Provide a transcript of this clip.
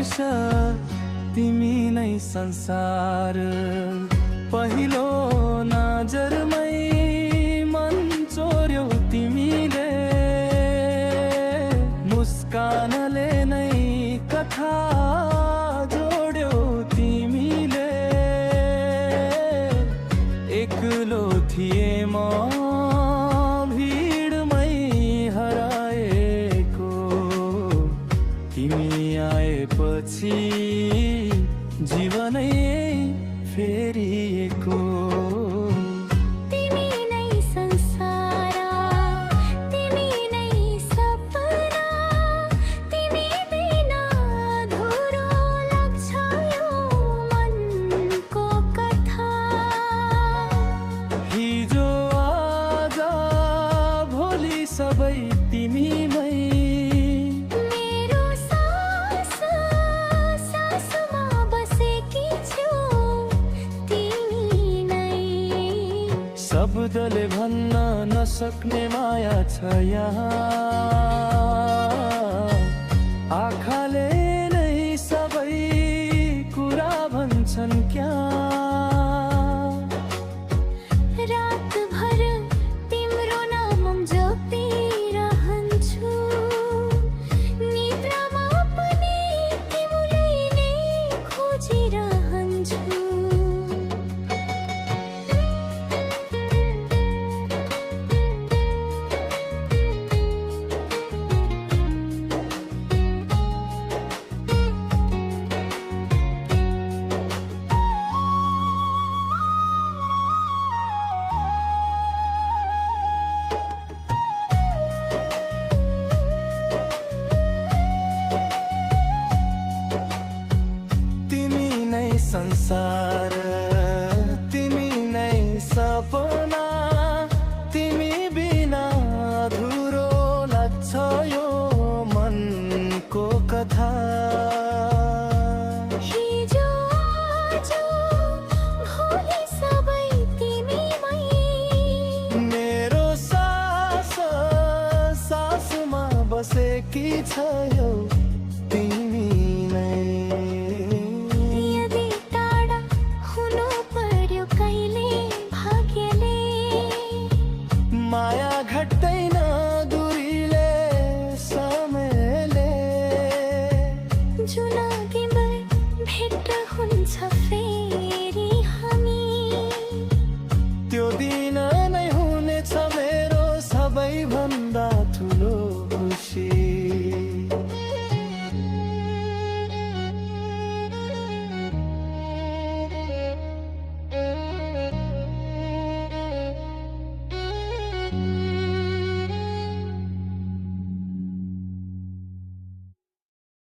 वर्ष तिमी नै संसार। पहिलो नजरमै मन चोर्यौ तिमीले, मुस्कानले नै कथा जोड्यौ तिमीले। एक्लो थिए म भिडमै हराएको, तिमी आएपछि जीवनै फेरिएको। तिमी नै संसार, तिमी नै सपना, तिमी बिना अधुरो लाग्छ यो मनको कथा। हिजो आज भोलि सबै तिमीमै, मेरो सास सासमा बसेकी छु तिमी नै। शब्दले भन्न नसक्ने माया छ यहाँ, आँखाले नै सबै कुरा भन्छन् क्या। रातभर तिम्रो नाम जपिरहन्छु, निद्रामा पनि तिमीलाई नै खोजिरहन्छु। तिमी नै संसार, तिमी नै सपना, तिमी बिना अधुरो लाग्छ यो मनको कथा। हिजो आज भोलि सबै तिमीमै, मेरो सास सासमा बसेकी छ यो